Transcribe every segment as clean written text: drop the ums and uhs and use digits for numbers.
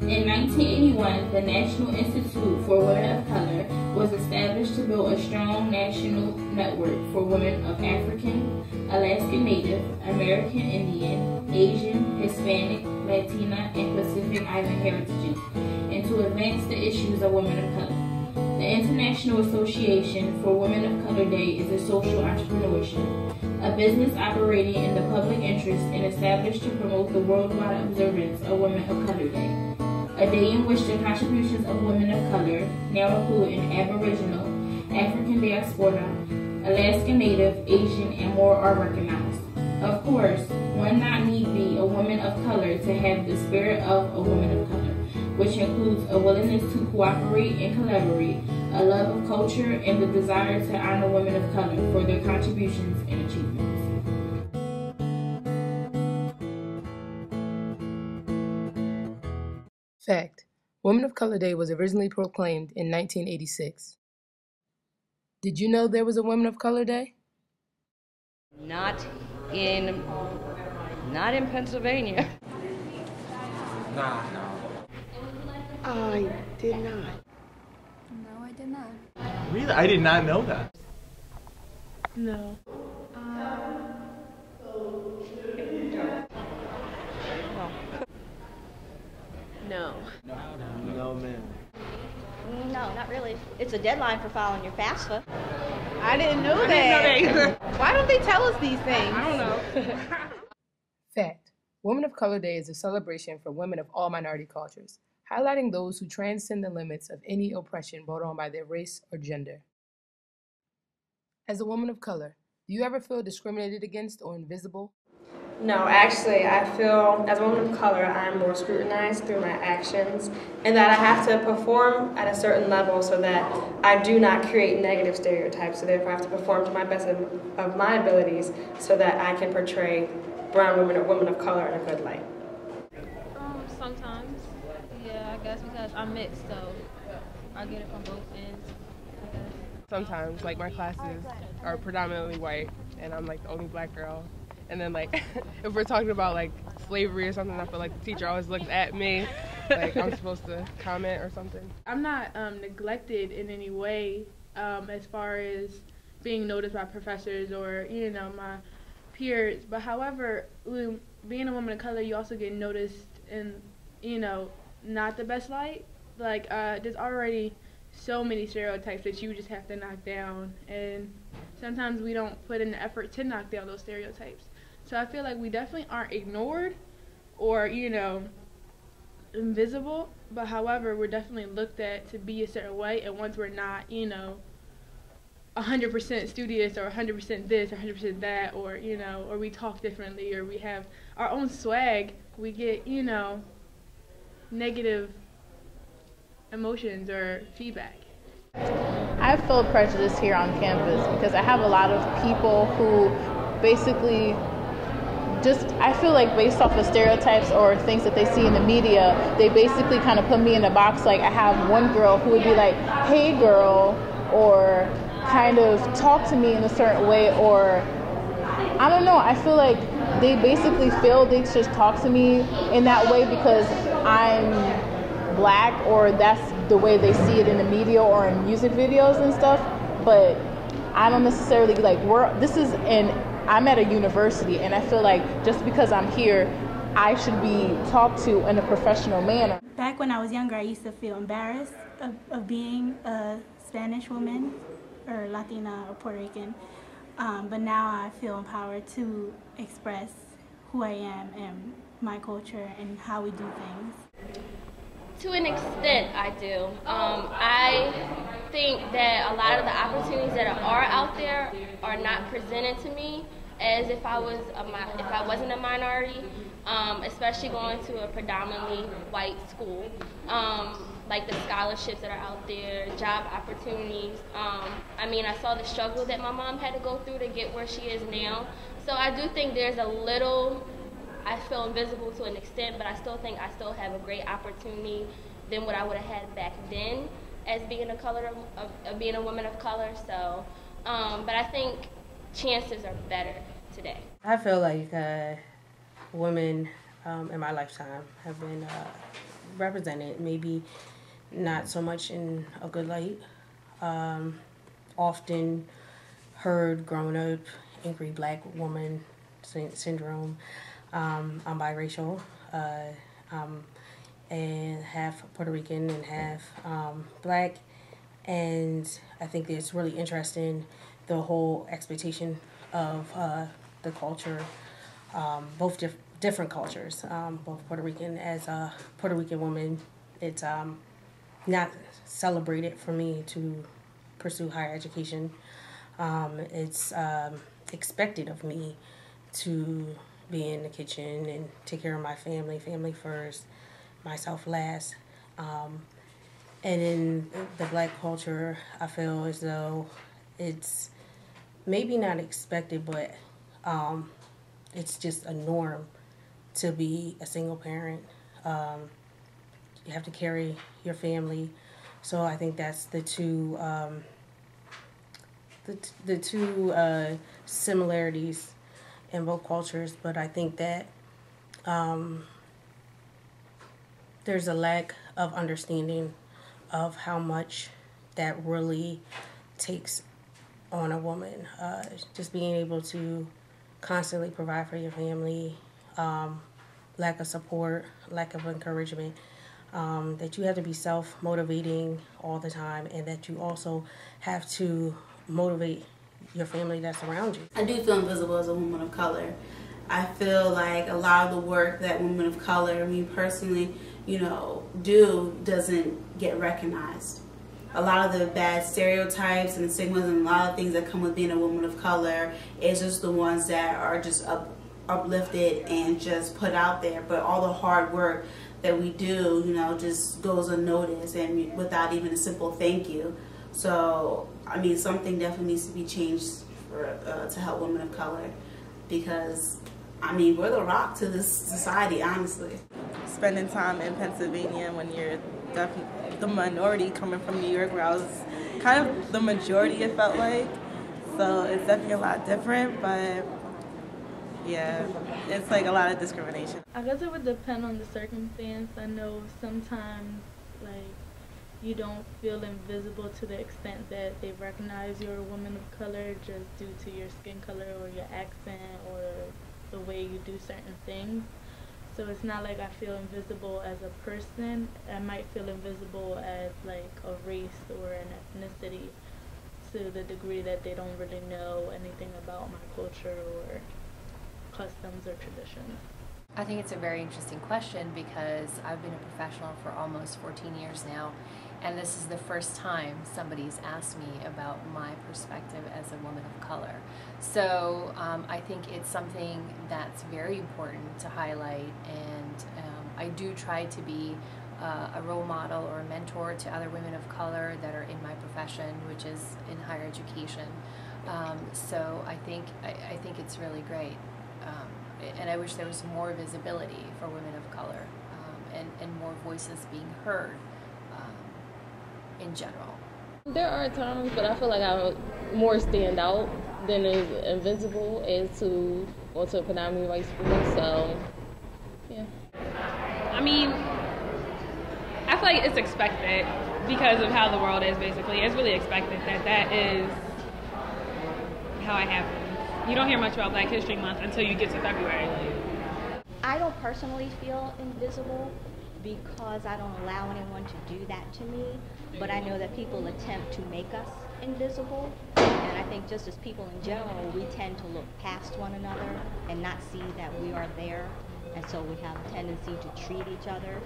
In 1981, the National Institute for Women of Color was established to build a strong national network for women of African, Alaskan Native, American Indian, Asian, Hispanic, Latina, and Pacific Island heritages, and to advance the issues of women of color. The International Association for Women of Color Day is a social entrepreneurship, a business operating in the public interest and established to promote the worldwide observance of Women of Color Day, a day in which the contributions of women of color, now including Aboriginal, African diaspora, Alaskan Native, Asian, and more are recognized. Of course, one not need be a woman of color to have the spirit of a woman of color, which includes a willingness to cooperate and collaborate, a love of culture, and the desire to honor women of color for their contributions and achievements. Fact: Women of Color Day was originally proclaimed in 1986. Did you know there was a Women of Color Day? Not in Pennsylvania. Nah. I did not. No, I did not. Really? I did not know that. No. No. No, man. No, not really. It's a deadline for filing your FAFSA. I didn't know that. I didn't know that either. Why don't they tell us these things? I don't know. Fact: Women of Color Day is a celebration for women of all minority cultures, highlighting those who transcend the limits of any oppression brought on by their race or gender. As a woman of color, do you ever feel discriminated against or invisible? No, actually, I feel as a woman of color, I'm more scrutinized through my actions, and that I have to perform at a certain level so that I do not create negative stereotypes. So therefore, I have to perform to my best of my abilities so that I can portray brown women or women of color in a good light. Sometimes, yeah, I guess because I'm mixed, so I get it from both ends. Sometimes, like, my classes are predominantly white, and I'm like the only black girl. And then, like, if we're talking about, like, slavery or something, I feel like the teacher always looks at me like I'm supposed to comment or something. I'm not neglected in any way as far as being noticed by professors or, you know, my peers. But however, being a woman of color, you also get noticed in, you know, not the best light. Like, there's already so many stereotypes that you just have to knock down. And sometimes we don't put in the effort to knock down those stereotypes. So I feel like we definitely aren't ignored or, you know, invisible, but however, we're definitely looked at to be a certain way, and once we're not, you know, 100% studious or 100% this or 100% that, or, you know, or we talk differently or we have our own swag, we get, you know, negative emotions or feedback. I feel prejudice here on campus because I have a lot of people who basically I feel like based off of stereotypes or things that they see in the media, they basically kind of put me in a box. Like, I have one girl who would be like, hey girl, or kind of talk to me in a certain way, or I don't know, I feel like they basically feel they just talk to me in that way because I'm black, or that's the way they see it in the media or in music videos and stuff. But I don't necessarily, like, I'm at a university, and I feel like just because I'm here, I should be talked to in a professional manner. Back when I was younger, I used to feel embarrassed of being a Spanish woman or Latina or Puerto Rican, but now I feel empowered to express who I am and my culture and how we do things. To an extent, I do. I think that a lot of the opportunities that are out there are not presented to me as if I wasn't a minority, especially going to a predominantly white school. Like the scholarships that are out there, job opportunities. I mean, I saw the struggle that my mom had to go through to get where she is now. So I do think there's a little, I feel invisible to an extent, but I still think I still have a great opportunity than what I would have had back then as being being a woman of color. So, but I think chances are better today. I feel like women in my lifetime have been represented, maybe not so much in a good light. Often heard growing up, angry black woman syndrome. I'm biracial, and half Puerto Rican and half black. And I think it's really interesting, the whole expectation of the culture, both different cultures, both Puerto Rican. As a Puerto Rican woman, it's not celebrated for me to pursue higher education. It's expected of me to be in the kitchen and take care of my family first, myself last. And in the black culture, I feel as though it's maybe not expected, but it's just a norm to be a single parent. You have to carry your family. So I think that's the two similarities in both cultures. But I think that there's a lack of understanding of how much that really takes on a woman. Just being able to constantly provide for your family, lack of support, lack of encouragement, that you have to be self-motivating all the time, and that you also have to motivate your family that's around you. I do feel invisible as a woman of color. I feel like a lot of the work that women of color, me personally, do doesn't get recognized. A lot of the bad stereotypes and stigmas and a lot of things that come with being a woman of color is just the ones that are just uplifted and just put out there. But all the hard work that we do, just goes unnoticed and without even a simple thank you. So, I mean, something definitely needs to be changed to help women of color, because, I mean, we're the rock to this society, honestly. Spending time in Pennsylvania when you're definitely the minority coming from New York, where I was kind of the majority, it felt like. So it's definitely a lot different, but yeah, it's like a lot of discrimination. I guess it would depend on the circumstance. I know sometimes, like, you don't feel invisible to the extent that they recognize you're a woman of color just due to your skin color or your accent or the way you do certain things. So it's not like I feel invisible as a person. I might feel invisible as like a race or an ethnicity, to the degree that they don't really know anything about my culture or customs or traditions. I think it's a very interesting question, because I've been a professional for almost 14 years now, and this is the first time somebody's asked me about my perspective as a woman of color. So I think it's something that's very important to highlight, and I do try to be a role model or a mentor to other women of color that are in my profession, which is in higher education. So I think it's really great. And I wish there was more visibility for women of color, and more voices being heard in general. There are times, but I feel like I more stand out than is invincible as to go to a predominantly white school, so yeah. I mean, I feel like it's expected because of how the world is, basically. It's really expected that is how it happens. You don't hear much about Black History Month until you get to February. I don't personally feel invisible because I don't allow anyone to do that to me, but I know that people attempt to make us invisible, and I think just as people in general, we tend to look past one another and not see that we are there, and so we have a tendency to treat each other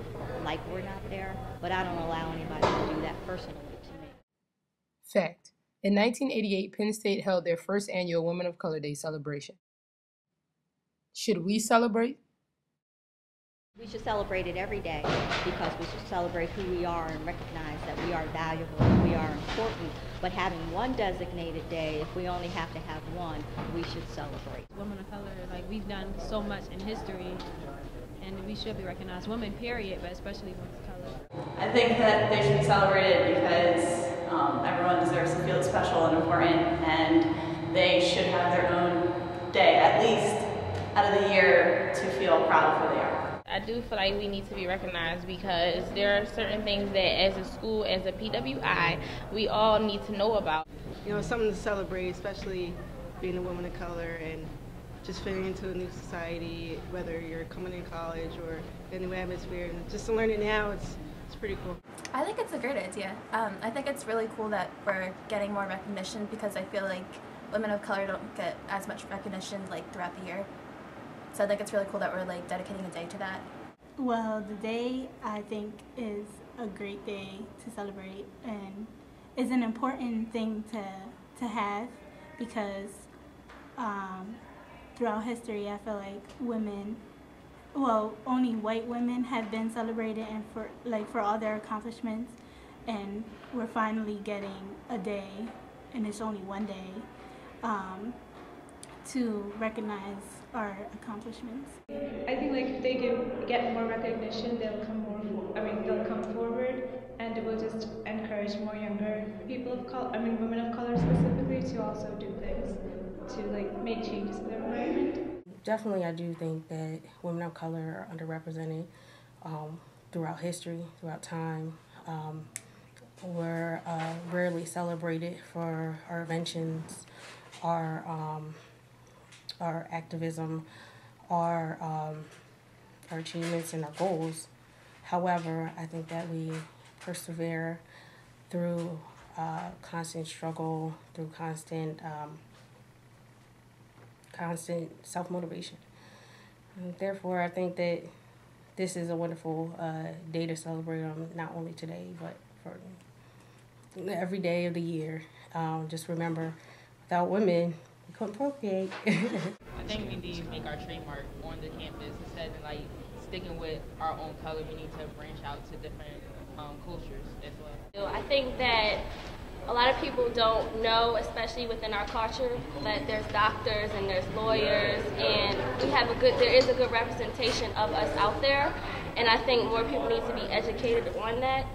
like we're not there, but I don't allow anybody to do that personally to me. Fact. In 1988, Penn State held their first annual Women of Color Day celebration. Should we celebrate? We should celebrate it every day, because we should celebrate who we are and recognize that we are valuable and we are important. But having one designated day, if we only have to have one, we should celebrate. Women of color, like, we've done so much in history, and we should be recognized. Women, period, but especially women of color. I think that they should be celebrated because everyone deserves to feel special and important, and they should have their own day, at least out of the year, to feel proud of who they are. I I do feel like we need to be recognized because there are certain things that as a school, as a PWI, we all need to know about. You know, something to celebrate, especially being a woman of color and just fitting into a new society, whether you're coming in college or in a new atmosphere. And just to learn it now, it's pretty cool. I think it's a great idea. I think it's really cool that we're getting more recognition because I feel like women of color don't get as much recognition like throughout the year. So I think it's really cool that we're like dedicating a day to that. Well, the day I think is a great day to celebrate and is an important thing to have because throughout history I feel like women, well, only white women have been celebrated and for all their accomplishments, and we're finally getting a day, and it's only one day, to recognize our accomplishments. I think like if they do get more recognition, they'll come they'll come forward, and it will just encourage more younger people of color, women of color specifically, to also do things to like make changes in their environment. Definitely, I do think that women of color are underrepresented throughout history, throughout time. We're rarely celebrated for our inventions, our activism, our achievements and our goals. However, I think that we persevere through constant struggle, through constant self-motivation. Therefore, I think that this is a wonderful day to celebrate not only today, but for every day of the year. Just remember, without women, we couldn't procreate. I think we need to make our trademark on the campus instead of like sticking with our own color. We need to branch out to different cultures as well. I think that a lot of people don't know, especially within our culture, that there's doctors and there's lawyers, and there is a good representation of us out there, and I think more people need to be educated on that,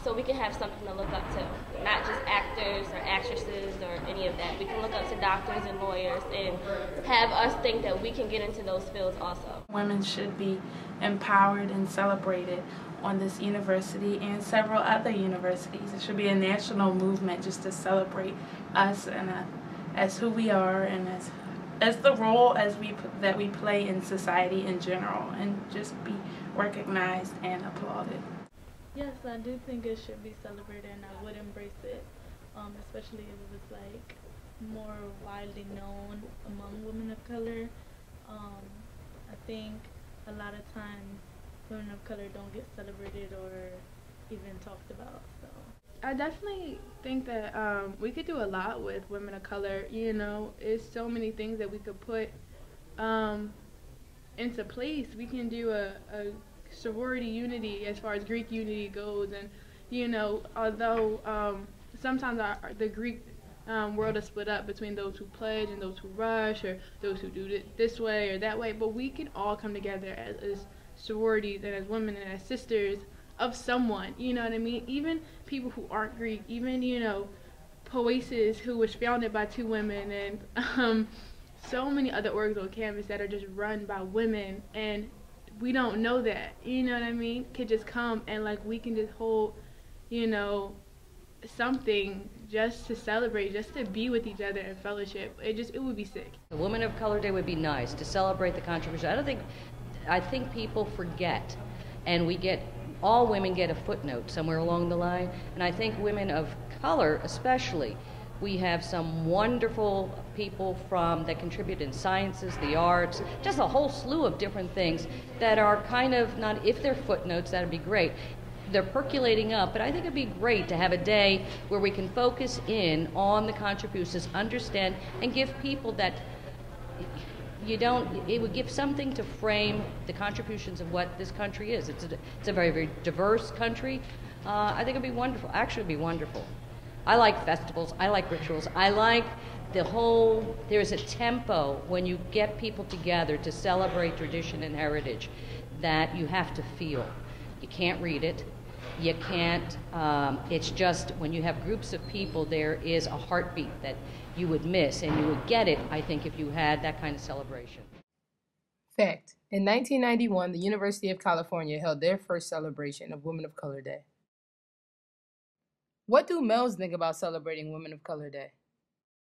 so we can have something to look up to, not just actors or actresses or any of that. We can look up to doctors and lawyers and have us think that we can get into those fields also. Women should be empowered and celebrated on this university and several other universities. It should be a national movement just to celebrate us and as who we are and as the role that we play in society in general, and just be recognized and applauded. Yes, I do think it should be celebrated, and I would embrace it, especially if it was like more widely known among women of color. I think a lot of times women of color don't get celebrated or even talked about. So I definitely think that we could do a lot with women of color. You know, it's so many things that we could put into place. We can do a sorority unity as far as Greek unity goes, and you know, although sometimes the Greek world is split up between those who pledge and those who rush, or those who do it this way or that way, but we can all come together as sororities and as women and as sisters of someone, you know what I mean? Even people who aren't Greek, even, you know, Poesis, who was founded by 2 women, and so many other orgs on campus that are just run by women, and we don't know that, you know what I mean? Could just come and like we can just hold, you know, something just to celebrate, just to be with each other in fellowship. It would be sick. The Women of Color Day would be nice to celebrate the contribution. I think people forget, and all women get a footnote somewhere along the line, and I think women of color especially, we have some wonderful people that contribute in sciences, the arts, just a whole slew of different things that are kind of not, if they're footnotes, that'd be great. They're percolating up, but I think it'd be great to have a day where we can focus in on the contributions, understand, and give people that it would give something to frame the contributions of what this country is. It's a very, very diverse country. I think it'd be wonderful. Actually, it'd be wonderful. I like festivals. I like rituals. I like there's a tempo when you get people together to celebrate tradition and heritage that you have to feel. You can't read it. You can't, it's just when you have groups of people, there is a heartbeat that you would miss, and you would get it, I think, if you had that kind of celebration. Fact. In 1991, the University of California held their first celebration of Women of Color Day. What do males think about celebrating Women of Color Day?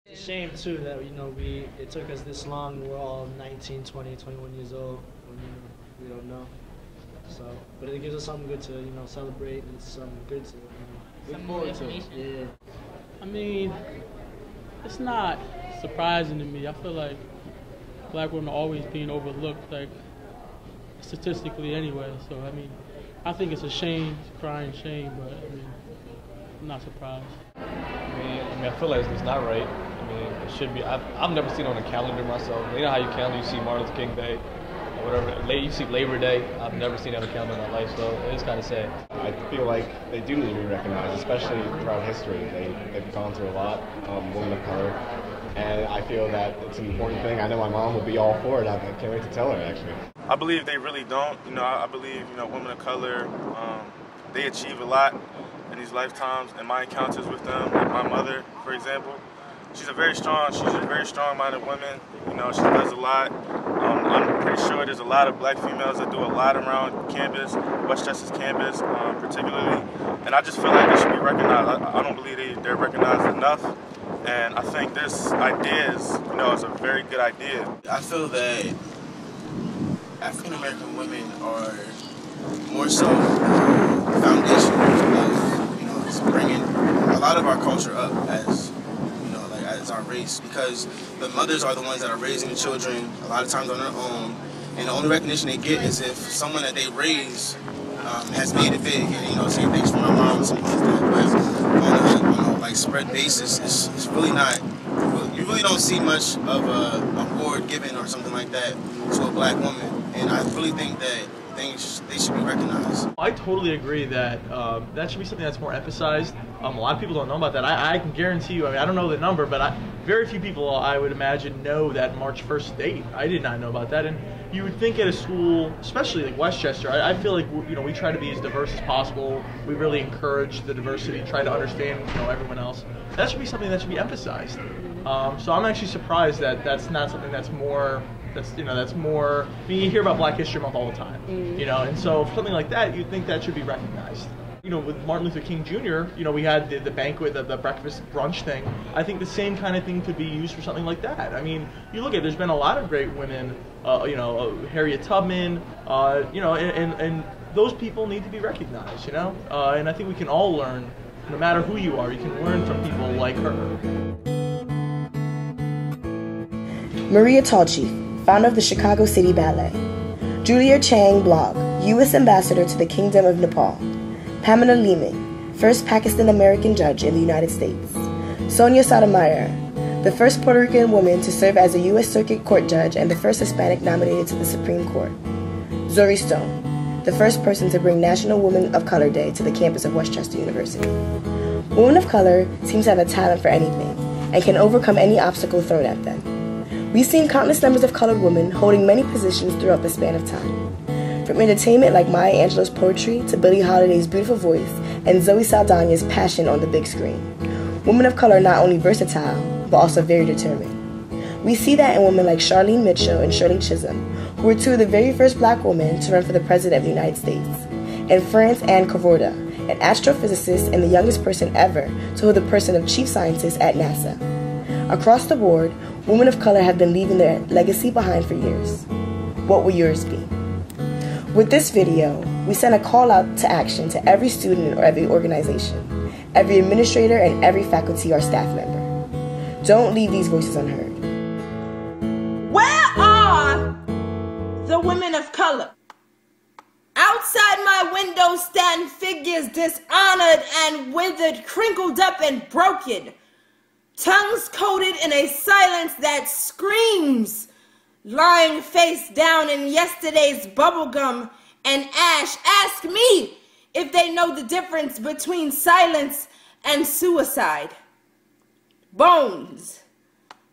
It's a shame too that it took us this long. We're all 19, 20, 21 years old. We don't know. So, but it gives us something good to celebrate, and it's something good to look forward to. Yeah. I mean, it's not surprising to me. I feel like black women are always being overlooked, like statistically anyway. So I mean, I think it's a shame, it's a crying shame, but I mean, I'm not surprised. I feel like it's not right. I mean, it should be. I've never seen it on a calendar myself. You know how you calendar, you see Martin Luther King Day, or whatever. You see Labor Day. I've never seen it on a calendar in my life, so it is kind of sad. I feel like they do need to be recognized, especially throughout history. They've gone through a lot, women of color, and I feel that it's an important thing. I know my mom will be all for it. I can't wait to tell her, actually. I believe they really don't. I believe, women of color, they achieve a lot in these lifetimes. And my encounters with them, like my mother, for example, she's a very strong-minded woman. She does a lot. I'm pretty sure there's a lot of black females that do a lot around campus, Westchester's campus, particularly. And I just feel like they should be recognized. I don't believe they're recognized enough. And I think this idea is a very good idea. I feel that African American women are more so the foundation of, bringing a lot of our culture up as our race, because the mothers are the ones that are raising the children a lot of times on their own, and the only recognition they get is if someone that they raise has made it big. And same things for my mom and some things that, but on a spread basis, it's really not. You really don't see much of a award given or something like that to a black woman, and I really think that they should be recognized. I totally agree that that should be something that's more emphasized. A lot of people don't know about that. I can guarantee you, I don't know the number, but very few people, I would imagine, know that March 1st date. I did not know about that. And you would think at a school, especially like Westchester, I feel like we try to be as diverse as possible. We really encourage the diversity, try to understand everyone else. That should be something that should be emphasized. So I'm actually surprised that that's not something that's more. That's more. I mean, you hear about Black History Month all the time, and so for something like that, you'd think that should be recognized. With Martin Luther King Jr., we had the banquet, the breakfast brunch thing. I think the same kind of thing could be used for something like that. I mean, you look at, there's been a lot of great women, Harriet Tubman, and those people need to be recognized, and I think we can all learn, no matter who you are, you can learn from people like her. Maria Tallchief, founder of the Chicago City Ballet. Julia Chang Blog, U.S. Ambassador to the Kingdom of Nepal. Pamela Leeming, first Pakistan-American judge in the United States. Sonia Sotomayor, the first Puerto Rican woman to serve as a U.S. Circuit Court judge and the first Hispanic nominated to the Supreme Court. Zori Stone, the first person to bring National Women of Color Day to the campus of Westchester University. Women of color seem to have a talent for anything and can overcome any obstacle thrown at them. We've seen countless numbers of colored women holding many positions throughout the span of time. From entertainment like Maya Angelou's poetry to Billie Holiday's beautiful voice and Zoe Saldana's passion on the big screen. Women of color are not only versatile, but also very determined. We see that in women like Charlene Mitchell and Shirley Chisholm, who were two of the very first black women to run for the President of the United States, and France Anne Cavorda, an astrophysicist and the youngest person ever to hold the person of chief scientist at NASA. Across the board, women of color have been leaving their legacy behind for years. What will yours be? With this video, we send a call out to action to every student or every organization, every administrator and every faculty or staff member. Don't leave these voices unheard. Where are the women of color? Outside my window stand figures dishonored and withered, crinkled up and broken. Tongues coated in a silence that screams, lying face down in yesterday's bubblegum and ash. Ask me if they know the difference between silence and suicide. Bones,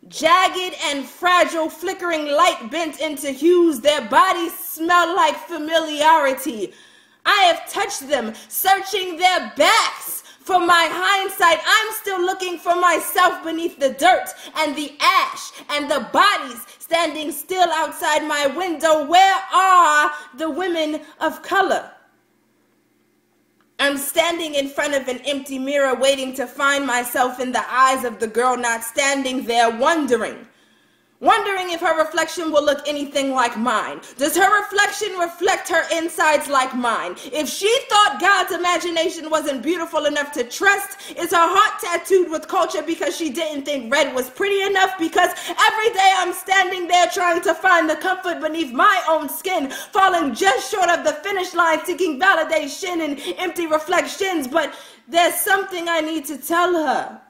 jagged and fragile, flickering light bent into hues, their bodies smell like familiarity. I have touched them, searching their backs For my hindsight, I'm still looking for myself beneath the dirt and the ash and the bodies standing still outside my window. Where are the women of color? I'm standing in front of an empty mirror waiting to find myself in the eyes of the girl not standing there, wondering if her reflection will look anything like mine. Does her reflection reflect her insides like mine? If she thought God's imagination wasn't beautiful enough to trust, is her heart tattooed with culture because she didn't think red was pretty enough? Because every day I'm standing there trying to find the comfort beneath my own skin, falling just short of the finish line, seeking validation and empty reflections. But there's something I need to tell her.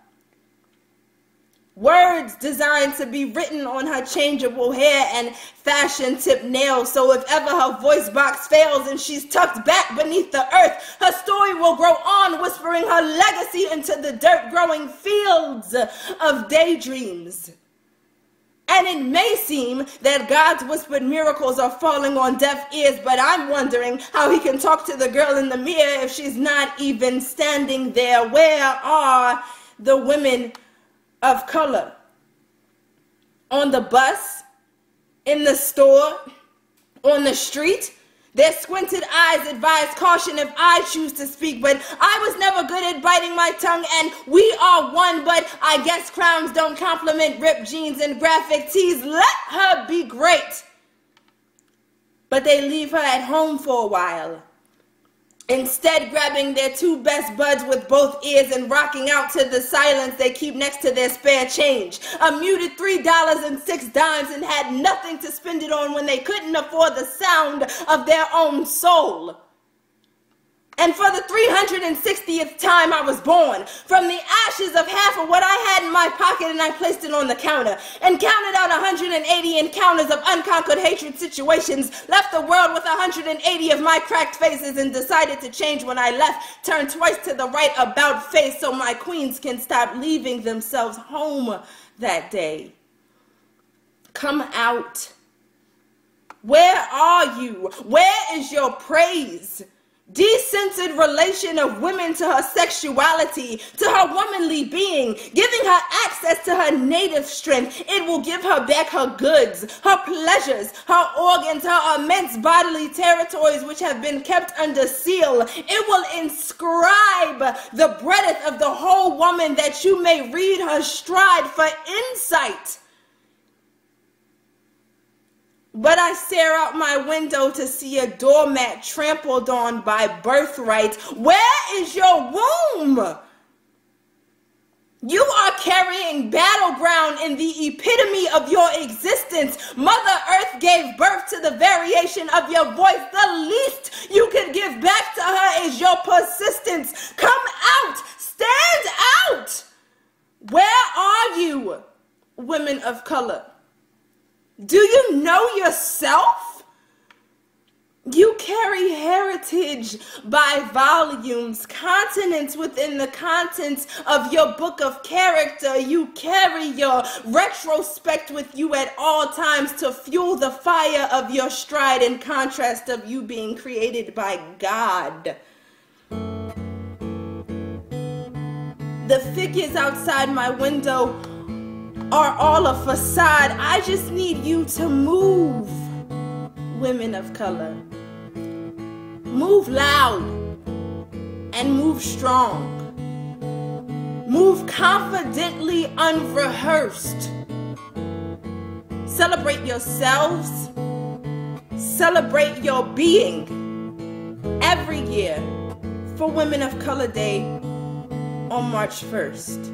Words designed to be written on her changeable hair and fashion tip nails. So if ever her voice box fails and she's tucked back beneath the earth, her story will grow on, whispering her legacy into the dirt, growing fields of daydreams. And it may seem that God's whispered miracles are falling on deaf ears, but I'm wondering how he can talk to the girl in the mirror if she's not even standing there. Where are the women of color? On the bus, in the store, on the street, their squinted eyes advise caution if I choose to speak, but I was never good at biting my tongue, and we are one. But I guess crowns don't compliment ripped jeans and graphic tees. Let her be great. But they leave her at home for a while, instead grabbing their two best buds with both ears and rocking out to the silence they keep next to their spare change. A muted $3.06 and had nothing to spend it on when they couldn't afford the sound of their own soul. And for the 360th time I was born, from the ashes of half of what I had in my pocket, and I placed it on the counter and counted out 180 encounters of unconquered hatred situations, left the world with 180 of my cracked faces, and decided to change when I left, turned twice to the right about face so my queens can stop leaving themselves home that day. Come out. Where are you? Where is your praise? Decentered relation of women to her sexuality, to her womanly being, giving her access to her native strength. It will give her back her goods, her pleasures, her organs, her immense bodily territories which have been kept under seal. It will inscribe the breadth of the whole woman, that you may read her stride for insight. But I stare out my window to see a doormat trampled on by birthright. Where is your womb? You are carrying battleground in the epitome of your existence. Mother Earth gave birth to the variation of your voice. The least you could give back to her is your persistence. Come out. Stand out. Where are you, women of color? Do you know yourself? You carry heritage by volumes, continents within the contents of your book of character. You carry your retrospect with you at all times to fuel the fire of your stride, in contrast of you being created by God. The figures outside my window are all a facade. I just need you to move, women of color. Move loud and move strong. Move confidently unrehearsed. Celebrate yourselves. Celebrate your being. Every year for Women of Color Day on March 1st.